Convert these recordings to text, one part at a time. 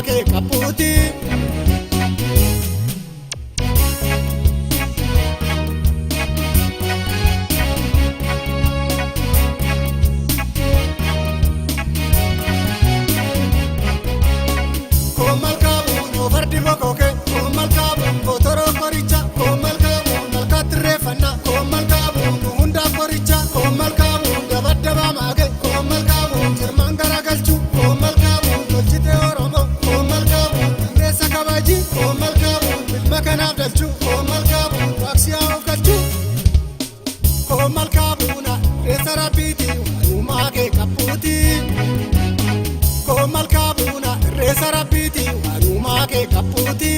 ke kaputi. Komal kabu no fardi bokoke. Komal kabu botoro koricha. Komal kabu malkatre fana. Komal kabu no hunda koricha. Komal kabu dabadaba mage. Komal kabu jerman garagalchu. Komal kabu tolchite oromo. Komal kabu resa kabaji. Komal kabu makana dalchu. Komal kabu waksiya okalchu. Komal kabu na resa rabiti umage kaputi. Komal kabu na resa rabiti umage kaputi.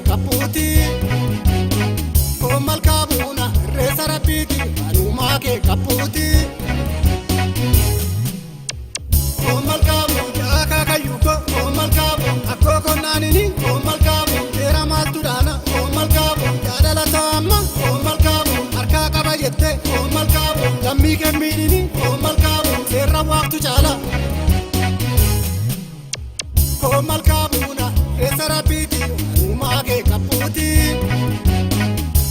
Kaputi, komal kabuna, resa rapiti, anuma ke kaputi. Komal kabu, aka kayuko, komal kabu, akoko nanini, komal kabu, tera matudana, komal kabu, yadala tama, komal kabu, arka kabayete, komal kabu, jammi ke minini, komal kabu, tera waktu jala. Komal kabuna, resa rapiti, anuma ke kaputi.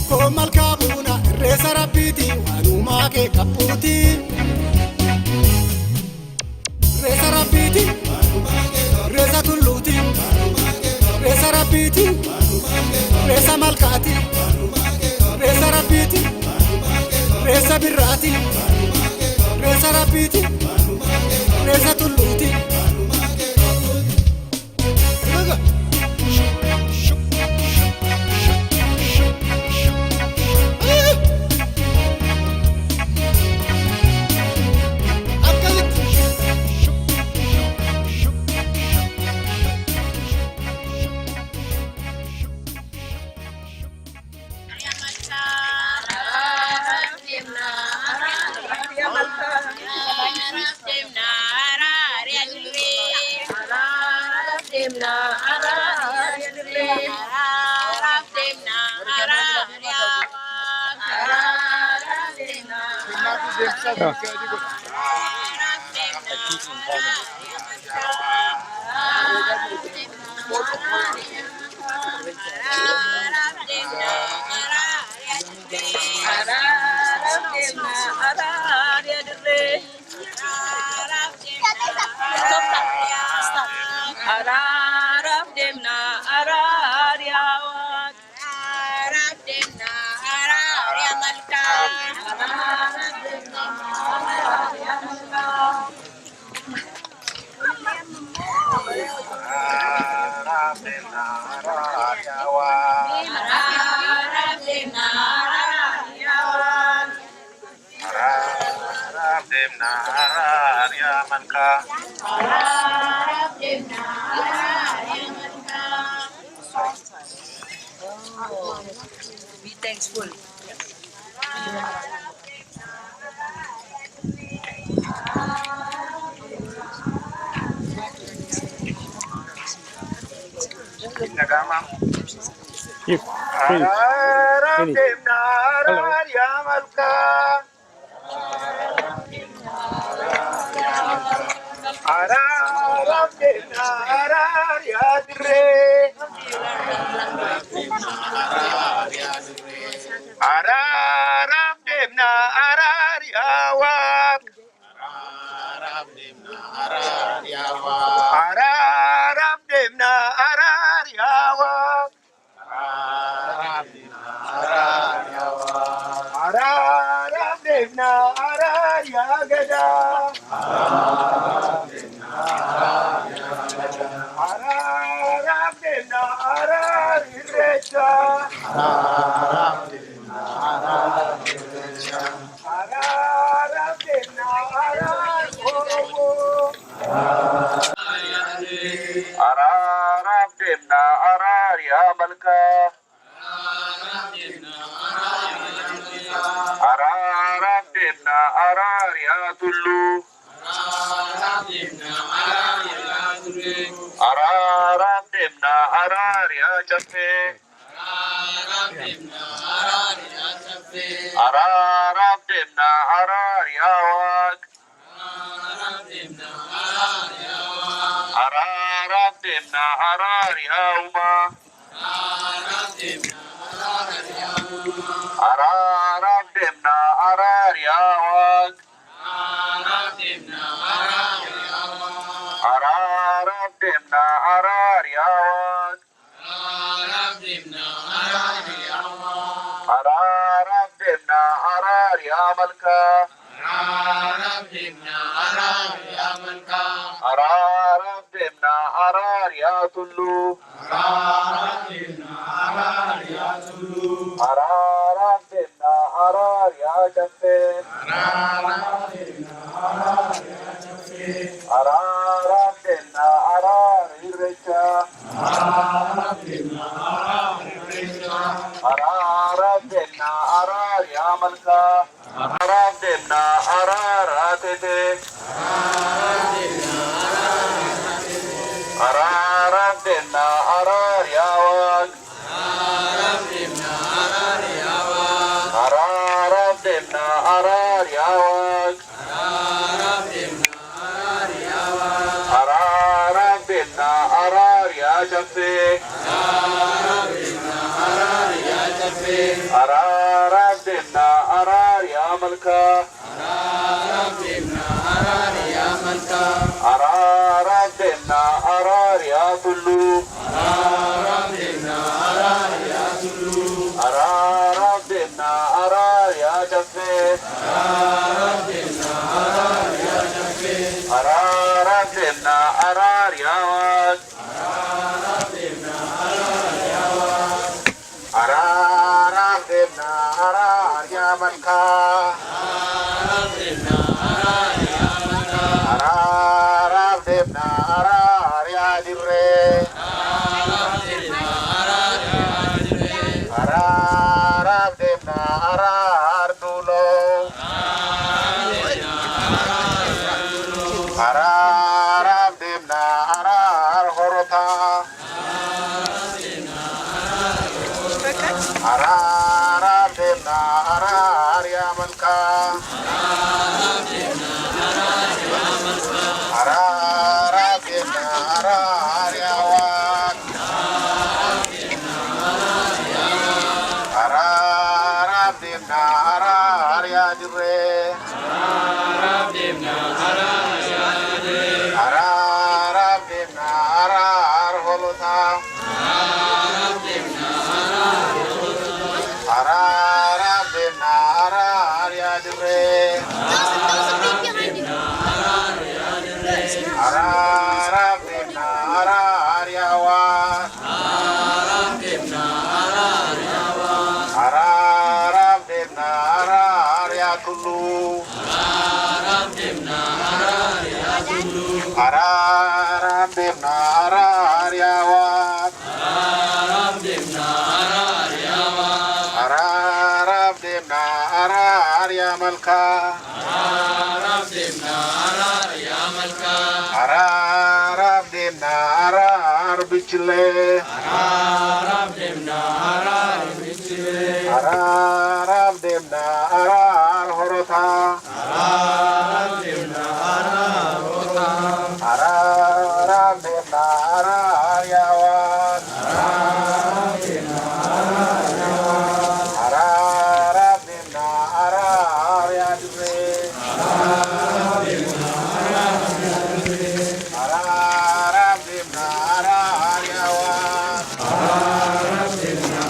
Komal kabuna, resa rapiti, anuma ke kaputi. Resa rapiti, resa tulluti, resa rapiti, resa malkati, resa rapiti, resa birrati, resa rapiti, resa tulluti. Be thankful. If finish. arar ya tullu araram demna arar ya chafe araram demna arar ya wak araram demna arar ya uma araram demna arar ya wak araram demna arar ya wak araram demna arar ya malka araram demna arar ya tullu araram demna arar ya chafe araram demna arar irrecha araram demna arar ya malka araram demna arar atete araram demna arar ya wak araram demna arar ya wak araram demna arar ya chafe araram demna arar ya malka araram demna arar ya tullu araram demna arar ya chafe araram demna arar ya wak araram demna arar ya malka araram demna arar ya dirre araram demna arar dulo araram demna arar horota araram demna arar ya malka araram demna arar ya wak araram demna arar ya dirre araram demna arar holota araram demna arar ya dirre araram demna arar ya wak araram demna arar ya kullu araram demna arar ya wak araram demna arar ya malka araram demna arar bichle araram demna arar horota araram demna arar ya wak araram demna arar ya dirre araram demna arar ya wak araram demna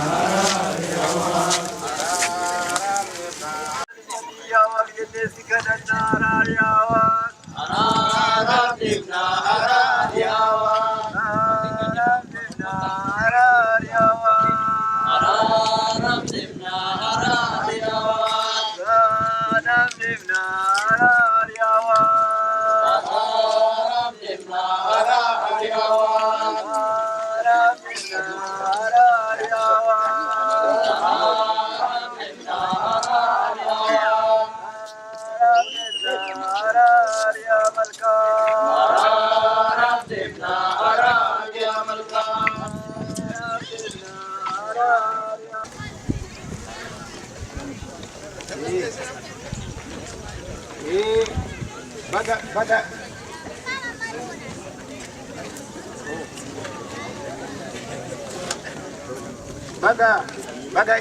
baga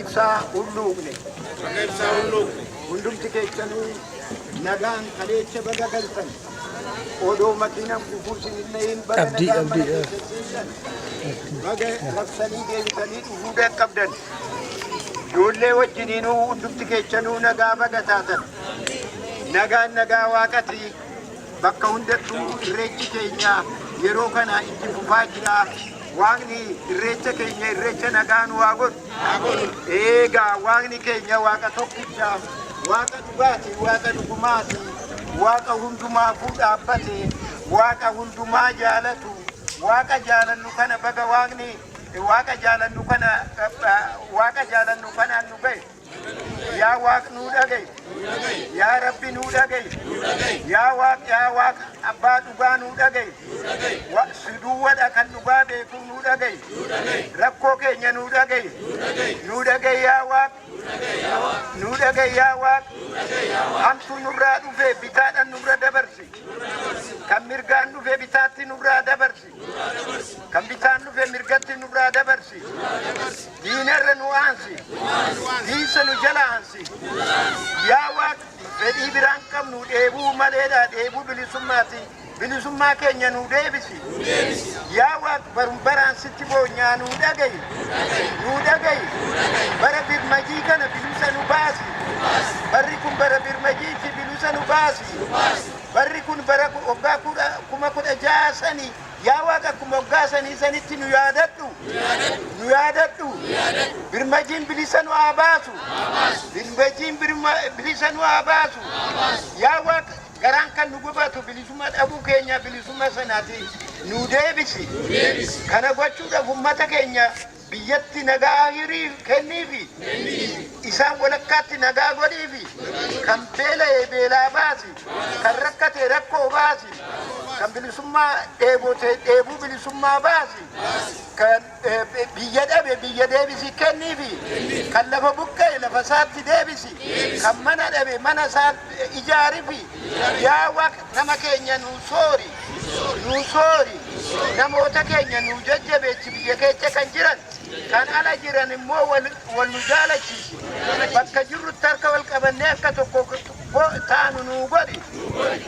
ibsaa hulluuqne hundumti keessanuu nagaan kaleecha baga galtan odoo makiinaan kufuusin illee baga nagaan baga raksanii deebitanii dhufuu dhaqqabdan ijoollee wajjiniinuu hundumti keessanuu nagaa baga taatan nagaan nagaa waaqati bakka hundattuu irreechi keenya yeroo kana itti fufaa jira. Waaqni irreecha keenya irreecha nagaan waa godhu eegaa waaqni keenya waaqa tokkicha waaqa dhugaati waaqa dhugumaati waaqa hundumaafuu dhaabbate waaqa hundumaa jaalatu waaqa jaalannu kana baga waaqni waaqa jaalannu kanaan nu gahe yaa waaq nuu dhagaye yaa rabbi nuu dhagaye yaa waaq abbaa dhugaa nuu dhagaye siduwwadha kan dhugaa beekuu nuu dhagaye rakkoo keenya nuu dhagaye yaa waaq nuu dhagaye yaa waaq hamtuu nurraa dhufe bitaadhaan nurra dabarsi kan mirgaan dhufe bitaatti nurraa dabarsi kan bitaan dhufe mirgatti nurraa dabarsi diinarra nu aansi diinsa nu jala aansi yaa waaq fedhii biraan qabnu dheebuu maleedha dheebuu bilisummaati bilisummaa keenya nu deebisi yaa waaq baraan sitti boonyaa nu dhagayi bara birmajii kana bilisa nu baasi barri kun bara birmajiitti bilisa nu baasi barri kun bara waggaa 16,000 yaa waaq akkuma waggaa sanitti nu yaadadhu birmajiin bilisa nu haa baasu bilisa nu haa baasu yaa waaq garaan kan nu gubatu bilisummaa dhabuu keenya bilisummaa sanaati nu deebisi kana gochuudhaaf ummata keenya biyyatti nagaa hirii kenniifi isaan walakkaatti nagaa godhiifi kan beela'e beelaa baasi kan rakkate rakkoo baasi kan bilisummaa dheebote dheebuu bilisummaa baasi kan biyya dhabe biyya deebisi kenniifi kan lafa buqqa'e lafa isaatti deebisi kan mana dhabe mana isaa ijaarifi yaa waaq nama keenya nu soori namoota keenya nu jajjabeessi biyya keessa kan jiran kan ala jiran immoo wal nu jaalachiisi bakka jirrutti harka wal qabannee akka tokko taanu nu godhi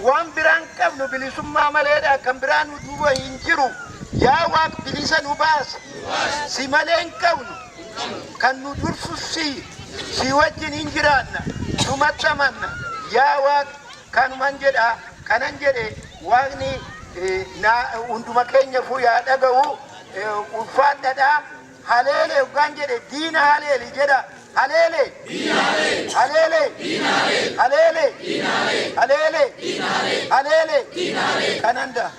waan biraan qabnu bilisummaa maleedha kan biraan nu duuba hin jiru yaa waaq bilisa nu baasi si malee hin qabnu kan nu dursu si wajjin hin jiraanna nu maxxamanna yaa waaq kanuman jedha kanan jedhe waaqni hunduma keenya fuuyaa dhaga'u ulfaadhadha haleele ugaan jedhe diina haleeli jedha haleele kananda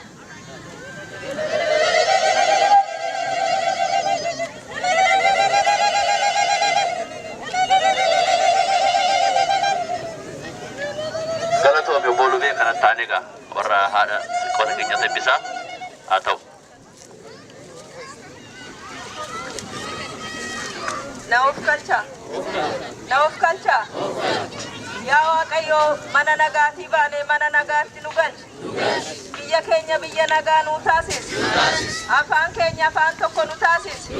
Galatoomii obbo Lubee kana taanega warra haadha qonna keenya sabbisaa haa ta'u. Nauf kalcha. Yaa Waaqayyo mana nagaatti baanee mana nagaatti nu galchi. Biyya keenya biyya nagaa nu taasisi. Afaan keenya afaan tokko nu taasisi.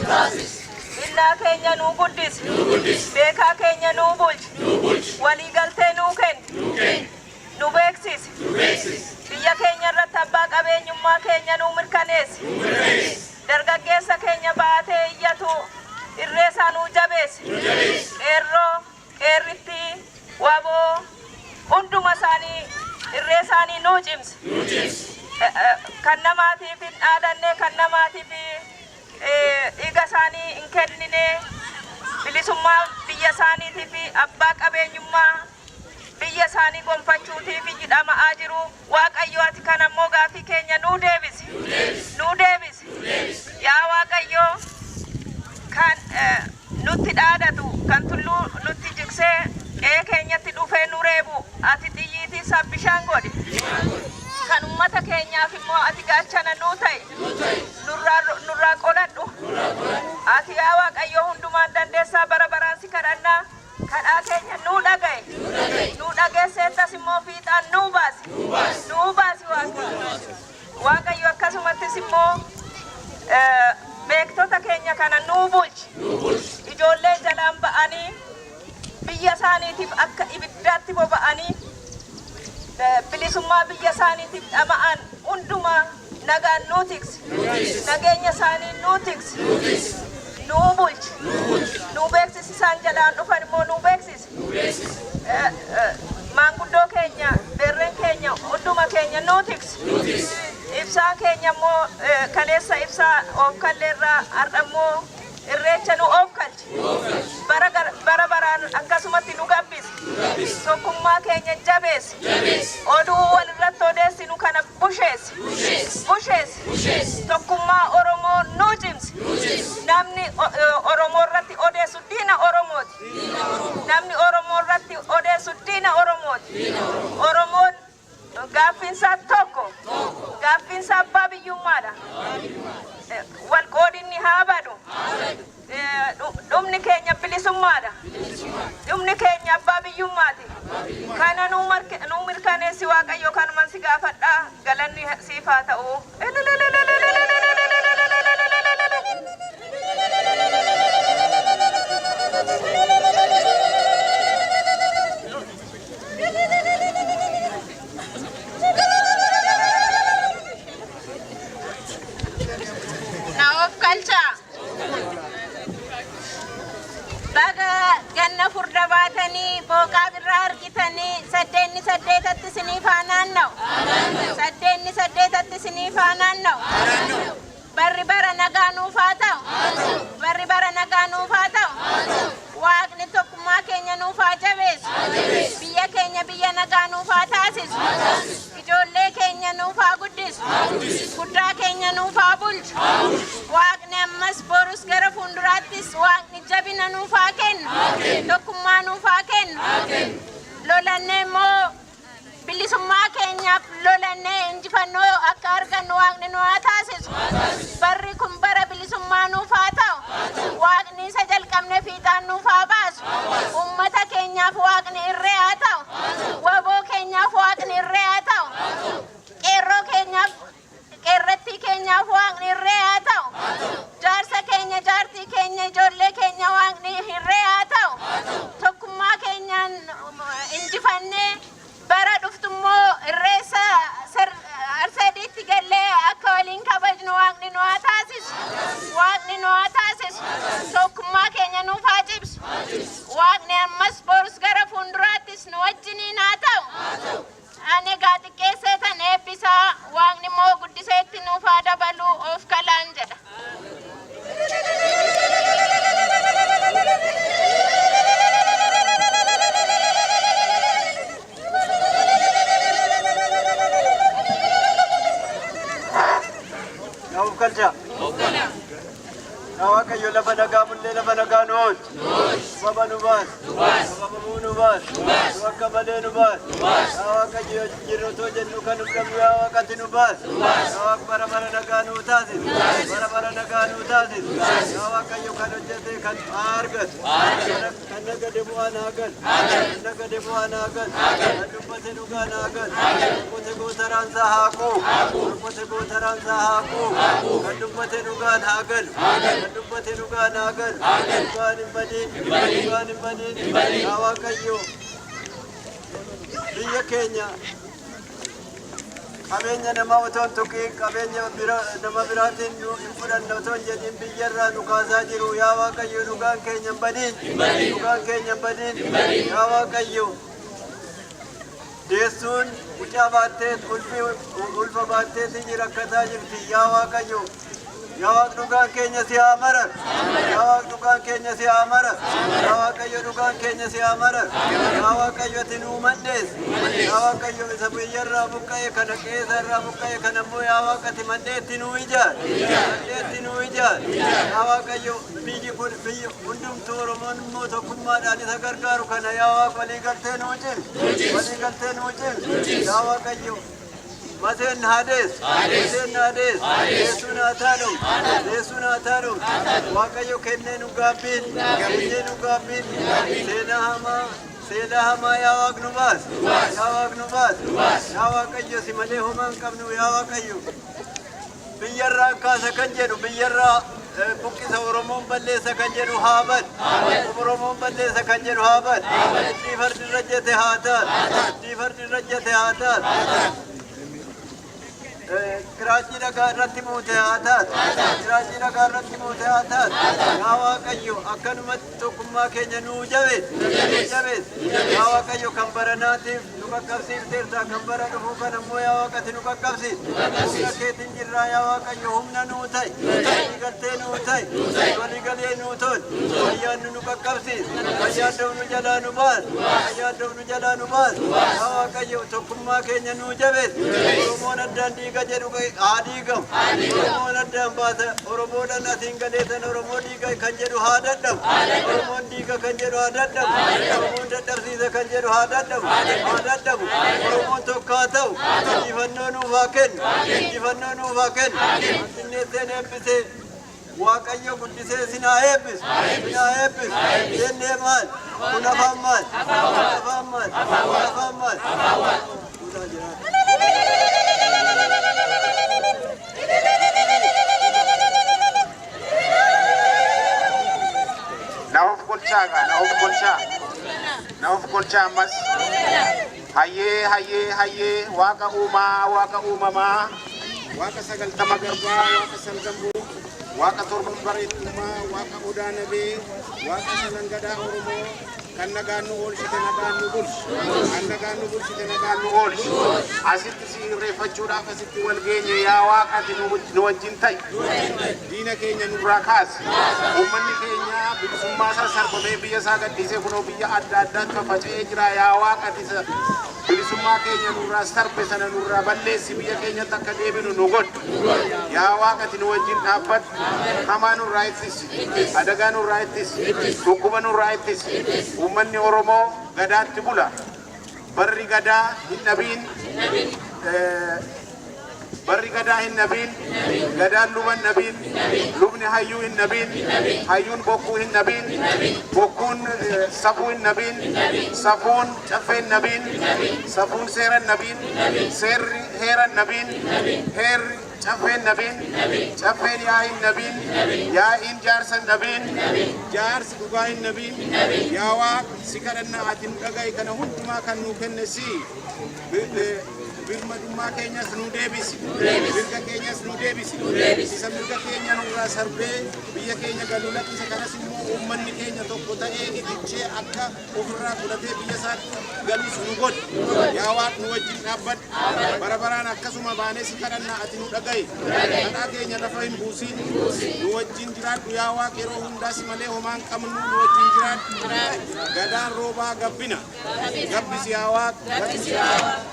Innaa keenya nu guddisi. Beekaa keenya nu bulchi. Waliigaltee nu kenni. Nu beeksisi. Biyya keenya irratti abbaa qabeenyummaa keenya nu mirkaneessi. Dargaggeessa keenya baatee iyyatu irreesaa nu jabeessi. Qeerroo, qeerrittii, waboo hunduma isaanii irreesaanii nu cimsi. Kan namaatiif hin dhaadanne kan namaatiif dhiiga isaanii hin kennine bilisummaa biyya isaaniitiif abbaa qabeenyummaa biyya isaanii gonfachuutiif jedhamaa jiru. Waaqayyo ati kan ammoo gaafii keenya nu deebisi. Yaa Waaqayyo kan nutti dhaadatu kan tulluu nutti jiksee qe'ee keenyatti dhufee nu reebu ati xiyyiitii sabbishaan godhi. Kan ummata keenyaaf immoo ati gaachana nu ta'e nurraa qodhadhu. Ati yaa Waaqayyo hundumaan dandeessaa bara baraan si kadhannaa kadhaa keenya nu isaaniitiif akka ibiddaatti boba'anii bilisummaa biyya isaaniitiif dhama'an hundumaa nagaan nuu tiksi, nageenya isaanii nuu tiksi, nuu bulchi, nuu beeksisi isaan jalaan dhufan immoo nuu beeksisi. Maanguddoo keenya, beerreen keenya, hunduma keenya nuu tiksi. Ibsaa keenya immoo kaleessa ibsaa oofkalleerraa har'a immoo irreecha nu oofkalchi. Bara baraan akkasumatti nu gabbisi. Tokkummaa keenya jabeessi. Oduu walirratti odeessinu kana busheessi. Tokkummaa Oromoo nu cimsi. Namni Oromoo irratti odeessu diina Oromooti. Namni Oromoo irratti odeessu diina Oromooti. Oromoon gaaffiinsaa tokko. Gaaffiinsaa abbaa biyyummaadha. Walqoodinni haa badu. Dhumni keenya bilisummaadha. Dhumni keenya abbaa biyyummaati. Kana nuu mirkaneessi Waaqayyo kanuman si gaafadhaa. Galanni siif haa ta'u. Ganna furda baatanii booqaa birraa argitanii saddeetatti isiniif haa naanna'u. Saddeetatti isiniif haa naanna'u. Barri bara nagaa nuuf haa ta'u. Barri bara nagaa nuuf haa ta'u. Waaqni tokkummaa keenya nuuf haa jabeessu. Biyya keenya biyya nagaa nuuf haa taasisu. Ijoollee keenya nuuf haa guddisu. Guddaa keenya nuuf haa bulchu. Waaqni ammas borus gara fuulduraattis Waaqni jabina nuuf haa kennu. Tokkummaa nuuf haa kennu. Lolannee immoo bilisummaa keenyaaf lolannee injifannoo akka argannu Waaqni nu haa taasisu. Barri kun bara bilisummaa nuuf haa ta'u. Waaqni isa jalqabne fiixaan nuuf haa baasu. Uummata keenyaaf Waaqni irree haa ta'u. Waboo keenyaaf Waaqni irree haa ta'u. Qeerroo keenyaaf qeerrattii keenyaaf Waaqni irree haa ta'u. Jaarsa keenya jaartii keenya ijoollee keenya Waaqni irree haa ta'u. Tokkummaa keenyaan injifannee bara dhuftummoo irreessa arsadiitti gallee akka waliin kabajnu Waaqni nu haa taasisu. Waaqni nu haa taasisu. Tokkummaa keenya nuuf haa cimsu. Waaqni ammas borus gara fuulduraattis nu wajjiniin haa ta'u. Ani egaa xiqqeessee tan eebbisaa Waaqni immoo guddiseetti nuuf haa dabalu of kalaan jedha. Waaqayyo lafa nagaa bullee lafa nagaa nu oolchu. Baba nu baas. Baba nu baas. Akka malee nu baas. Waaqayyo jirrotoo jennu kan nu qabnu yaa Waaqatti nu baas. Bara bara nagaa nu taasisu. Bara bara nagaa nu taasisu. Yaa Waaqayyo kan hojjete kan argatu. Kan nagade bu'aan haa galu. Kan nagade bu'aan haa galu. Kan dubbate dhugaan haa galu. Qote gootaraan isaa haa quu. Qote gootaraan isaa haa quu. Kan dubbate dhugaan haa galu. Dubbate dhugaan haa galu. Dhugaan hin badiin. Yaa Waaqayyo biyya keenya qabeenya namaa otoo hin tuqiin qabeenya nama biraatiin hin fudhanne otoo hin jedhin biyyarraa nu kaasaa jiru. Yaa Waaqayyo dhugaan keenya hin badiin. Dhugaan keenya hin badiin. Yaa Waaqayyo deessuun mucaa baattee ulfa baatteetii rakkataa jirti. Yaa Waaqayyo yaa Waaqni dhugaan keenya si haa marar. Yaa Waaqni dhugaan keenya si haa marar. Yaa Waaqayyo dhugaan keenya si haa marar. Yaa Waaqayyo ati nuu mandhees. Yaa Waaqayyo isa biyyarraa buqqa'e kana qeesarraa buqqa'e kana immoo yaa Waaqati mandheetti nuu ijaar. Mandheetti nuu ijaar. Yaa Waaqayyo biyyi kun biyyi hundumtuu Oromoon immoo tokkummaadhaan isa gargaaru kana yaa Waaqa walii galtee nuu cimsi. Walii galtee nuu cimsi. Yaa Waaqayyo Masen Hades, Yesun Atadum, Wakayo kenne nugabin, Sela hama ya Wagnubas, ya Wakayo simale human kamnu ya Wakayo. Biyyarra kasa kan jedhu biyyarra buqqisa Oromoon balleessa kan jedhu haa bad. Oromoon balleessa kan jedhu haa bad. Itti fardi rajjate haa taat. Itti fardi rajjate haa taat. Kiraachii dhagaa irratti muute haa taat. Kiraachii dhagaa irratti muute haa taat. Yaa Waaqayyo akkanumatti tokkummaa keenya nuu jabees. Yaa Waaqayyo kan baranaatiif nu qaqqabsiifteerta kan bara dhufuu kan ammoo yaa Waaqati nu qaqqabsiis. Humna keetiin jirraa yaa Waaqayyo humna nuu ta'i. Waliigaltee nuu ta'i. Waliigalee nuu tol. Ayyaanni nu qaqqabsiis. Ayyaaddoon nu jalaa nu baas. Ayyaaddoon nu jalaa nu baas. Yaa Waaqayyo tokkummaa keenya nuu jabees. Oromoon addaan diiga jedhu haadiigam. Oromoon addaan baasa. Oromoodhaan atiin galeetan Oromoo diiga kan jedhu haa dadhabu. Oromoon diiga kan jedhu haa dadhabu. Oromoon dadhabsiisa kan jedhu haa dadhabu. Haa dadhabu. Oromoon tokko haa ta'u. Injifannoo nuuf haa kennu. Injifannoo nuuf haa kennu. Finfinneetteen eebbisee Waaqayyo guddisee sinaa eebbisu. Sinaa eebbisu. Jennee maal? Kun afaan maal? Kun afaan maal? Kun afaan maal? Nauf kolcha mas haye waka umama waka sagal tamagarba waka salgambu waka torbun barituma waka udanabe waka salangada oromo kan nagaanu olshite nagaanu bulsh kan nagaanu bulshite nagaanu olsh asitti si refachuudhaaf asitti wal geenye yaa waaqati nu wajjin ta'i diina keenya nurraa kaasi ummanni keenya bilisummaa isaa sarbamee biyya isaa gadhiisee kunoo biyya adda addaatti faca'ee jira yaa waaqati bilisummaa keenya nurraa sarbe sana nurraa balleessi biyya keenyatti akka deebinu nu godhu yaa waaqati nu wajjin dhaabbadhu hamaa nurraa ittisi adagaa nurraa ittisi dhukkuba nurraa ittisi ummanni Oromoo gadaatti bula barri gadaa hin dhabiin barri gadaa hin dhabiin gadaan luban dhabiin lubni hayyuu hin dhabiin hayyuun bokkuu hin dhabiin bokkuun safuu hin dhabiin safuun caffee hin dhabiin safuun seera hin dhabiin seerri heera hin dhabiin heerri caffeen dhabiin caffeen yaa'iin dhabiin yaa'iin jaarsa hin dhabiin jaarsi dhugaa hin dhabiin yaa Waaq si kadhannaa ati nu dhaga'i kana hundumaa kan nuu kenne si birmadummaa keenyas nu deebisi mirga keenyas nu deebisi isa mirga keenya nurraa sarbee biyya keenya galuu lakkisa kanas immoo uummanni keenya tokko ta'ee idichee akka ofirraa fudhatee biyya isaatti galus nu godhu yaa Waaq nu wajjin dhaabbadhu bara baraan akkasuma baanee si kadhannaa ati nu dhaga'i kadhaa keenya lafa hin buusin nu wajjin jiraadhu yaa Waaq yeroo hundaas malee homaan qabnu nu wajjin jiraadhu gadaan roobaa gabbina gabbisi yaa Waaq gabbisi yaa Waaq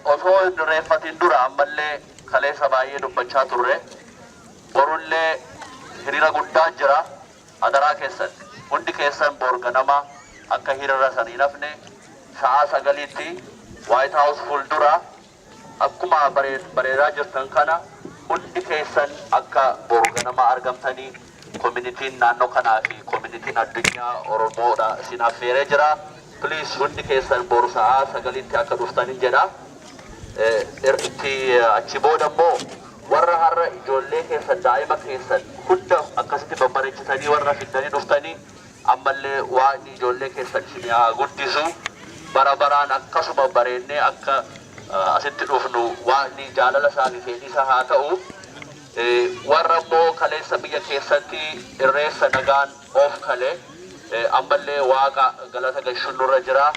osoo reeffatiin dura ammallee kaleessa baay'ee dubbachaa turre borullee hiriira guddaa jira adaraa keessan hundi keessan bor ganama akka hiriira sanii nafne sa'a 9tti White House fuuldura akkuma bareedaa jirtan kana hundi keessan akka bor ganama argamtanii communitiin naannoo kanaa fi communitiin addunyaa Oromoodha isin affeeree jira please hundi keessan bor sa'a 9tti akka dhuftanii jedha irti achi booda immoo warra har'a ijoollee keessan daa'ima keessan hunda akkasitti babbareechitanii warra fiddanii dhuftanii ammallee waan ijoollee keessan isin guddisu bara baraan akkasuma bareennee akka asitti dhufnu waan jaalala isaanii fedhiisa haa ta'u warra immoo kaleessa biyya keessatti irreessa nagaan of kale ammallee waaqa galata galchuun nurra jira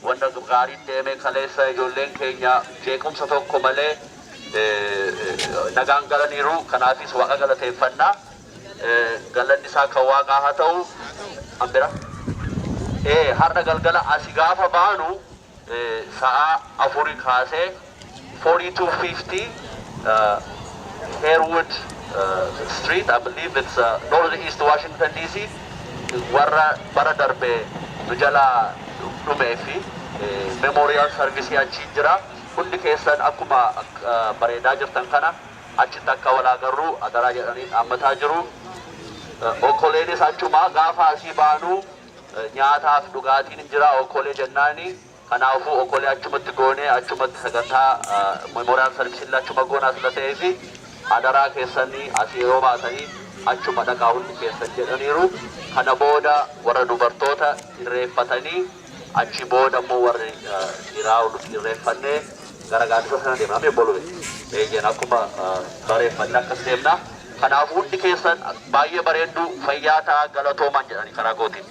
wanda gaarii deemee kaleessa ijoolleen keenya jeequmsa tokko malee nagaan galaniiru kanaafis waaqa galateeffannaa galanni isaa kan waaqaa haa ta'u ambira har'a galgala asi gaafa baanu sa'a 4 kaasee 4250 Harewood Street, I believe it's northeast Washington DC. Warra bara darbe nujala dhumeefi memorial service achi jira. Hundi keessan akkuma bareedaa jirtan kana achitti akka wal agarru adaraa jedhanii dhaammataa jiru. Okkoleenis achuma gaafa asii baanu nyaataaf dhugaatiin jira okkolee jennaani. Kanaafuu okkolee achumatti goonee achumatti sagantaa memorial service achuma goonaa sila ta'ee fi adaraa keessanii asii yeroo baatanii achuma dhaqaa hundi keessan jedhaniiru. Kana booda warra dubartoota irreeffatanii achi booda immoo warri dhiiraa irreeffannee gara gaaddisa sana deemna. Amma boluu eeyyeen akkuma bareeffannee akkas deemna. Kanaafuu hundi keessan baay'ee bareedduu fayyaa ta'aa galatoomaa jedhanii karaa kootiin.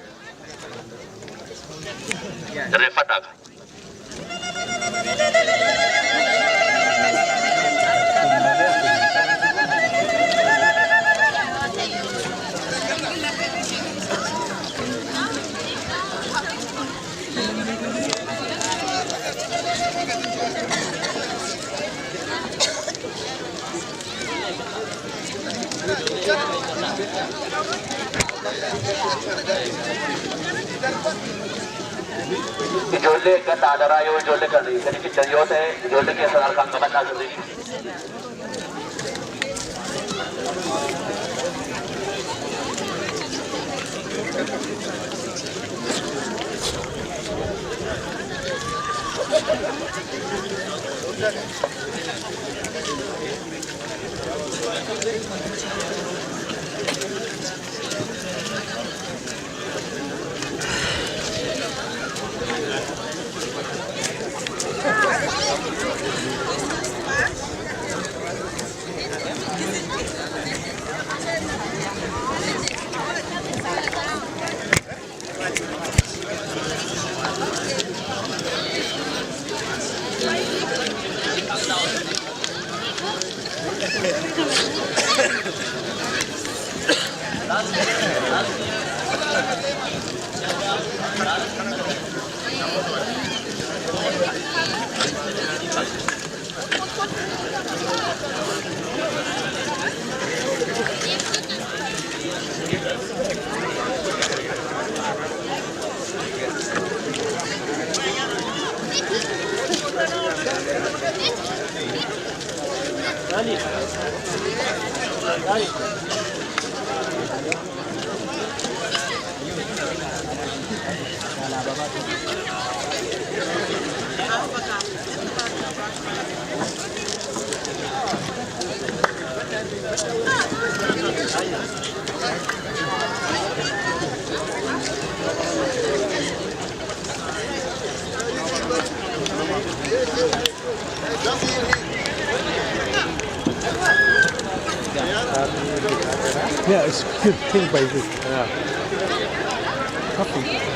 Irreeffadhaa kan. Ijoollee kan adaraa yoo ijoollee kan gadi fiddan yoo ta'e ijoollee keessan harkaan qabadhaa sirrii. Yeah, it's good thing by this. Yeah. Coffee.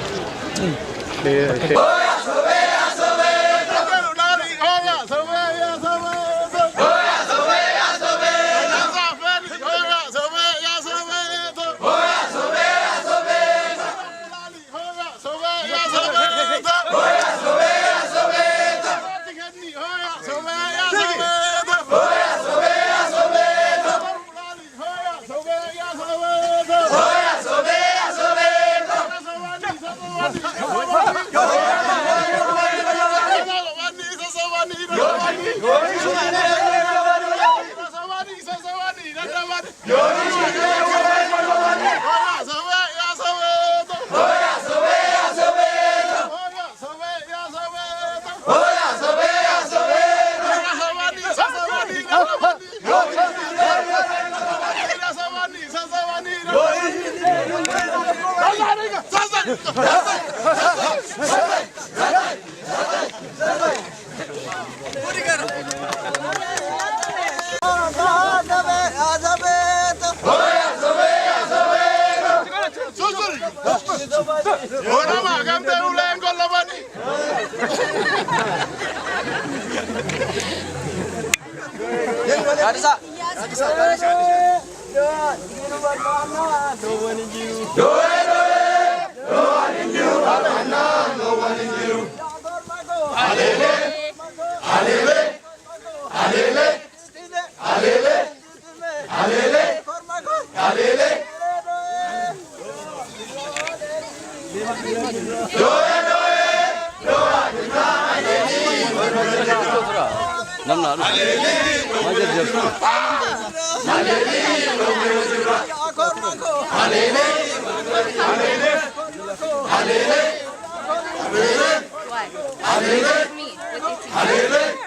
Namna. Majer jertu. What? Me with the